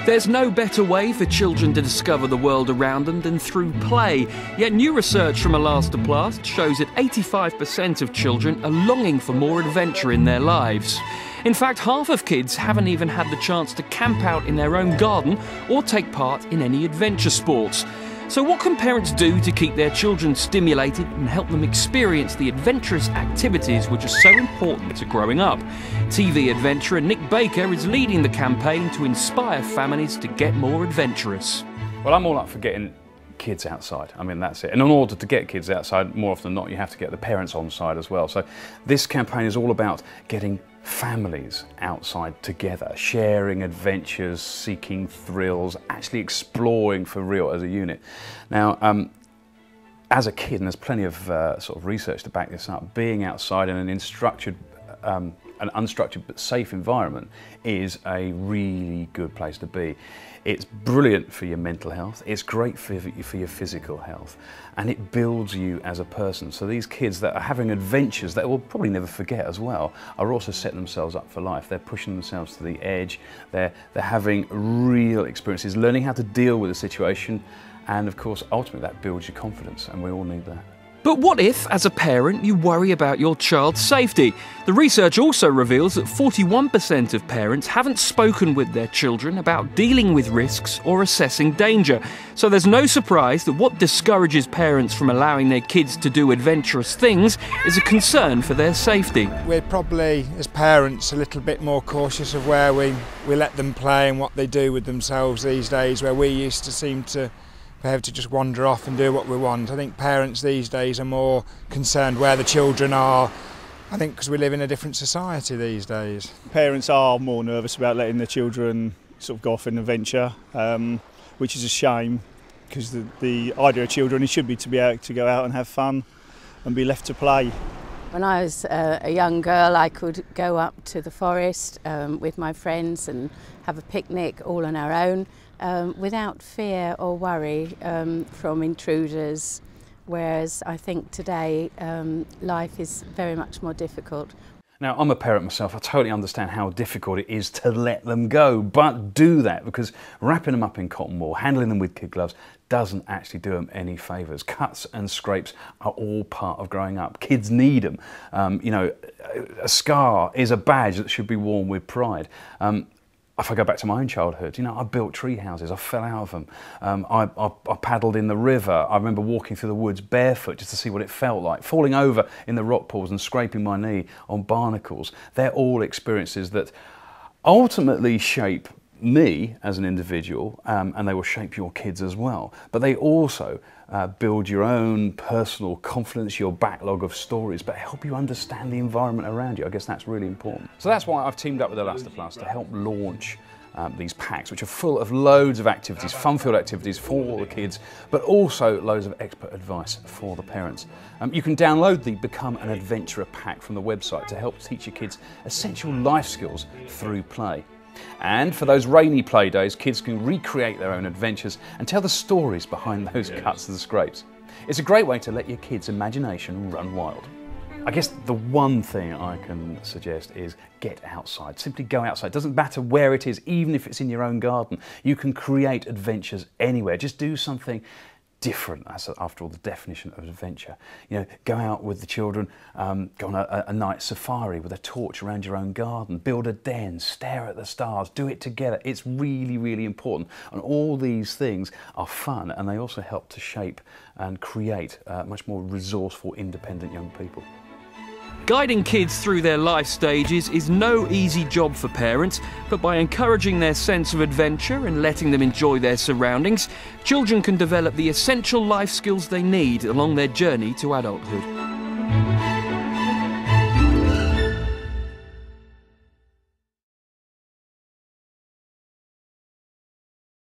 There's no better way for children to discover the world around them than through play. Yet new research from Elastoplast shows that 85% of children are longing for more adventure in their lives. In fact, half of kids haven't even had the chance to camp out in their own garden or take part in any adventure sports. So what can parents do to keep their children stimulated and help them experience the adventurous activities which are so important to growing up? TV adventurer Nick Baker is leading the campaign to inspire families to get more adventurous. Well, I'm all up for getting kids outside. I mean, that's it. And in order to get kids outside, more often than not, you have to get the parents on side as well. So this campaign is all about getting families outside together, sharing adventures, seeking thrills, actually exploring for real as a unit. Now, as a kid, and there's plenty of sort of research to back this up, being outside in an unstructured but safe environment is a really good place to be. It's brilliant for your mental health, it's great for your physical health, and it builds you as a person. So these kids that are having adventures that we'll probably never forget as well are also setting themselves up for life. They're pushing themselves to the edge, they're having real experiences, learning how to deal with a situation, and of course ultimately that builds your confidence, and we all need that. But what if, as a parent, you worry about your child's safety? The research also reveals that 41% of parents haven't spoken with their children about dealing with risks or assessing danger. So there's no surprise that what discourages parents from allowing their kids to do adventurous things is a concern for their safety. We're probably, as parents, a little bit more cautious of where we let them play and what they do with themselves these days, where we used to seem to be able to just wander off and do what we want. I think parents these days are more concerned where the children are, I think because we live in a different society these days. Parents are more nervous about letting their children sort of go off on an adventure, which is a shame, because the idea of children should be to be able to go out and have fun and be left to play. When I was a young girl, I could go up to the forest with my friends and have a picnic all on our own, without fear or worry from intruders, whereas I think today life is very much more difficult. Now, I'm a parent myself, I totally understand how difficult it is to let them go, but do that, because wrapping them up in cotton wool, handling them with kid gloves, doesn't actually do them any favours. Cuts and scrapes are all part of growing up. Kids need them. You know, a scar is a badge that should be worn with pride. If I go back to my own childhood, you know, I built tree houses, I fell out of them, I paddled in the river, I remember walking through the woods barefoot just to see what it felt like, falling over in the rock pools and scraping my knee on barnacles. They're all experiences that ultimately shape me as an individual, and they will shape your kids as well, but they also build your own personal confidence, your backlog of stories, but help you understand the environment around you. I guess that's really important. So that's why I've teamed up with Elastoplast to help launch these packs, which are full of loads of activities, fun-filled activities for all the kids, but also loads of expert advice for the parents. You can download the Become an Adventurer pack from the website to help teach your kids essential life skills through play. And for those rainy play days, kids can recreate their own adventures and tell the stories behind those cuts and scrapes. It's a great way to let your kids' imagination run wild. I guess the one thing I can suggest is get outside. Simply go outside. It doesn't matter where it is, even if it's in your own garden. You can create adventures anywhere. Just do something different. That's, after all, the definition of adventure. You know, go out with the children, go on a night safari with a torch around your own garden, build a den, stare at the stars, do it together. It's really, really important. And all these things are fun, and they also help to shape and create much more resourceful, independent young people. Guiding kids through their life stages is no easy job for parents, but by encouraging their sense of adventure and letting them enjoy their surroundings, children can develop the essential life skills they need along their journey to adulthood.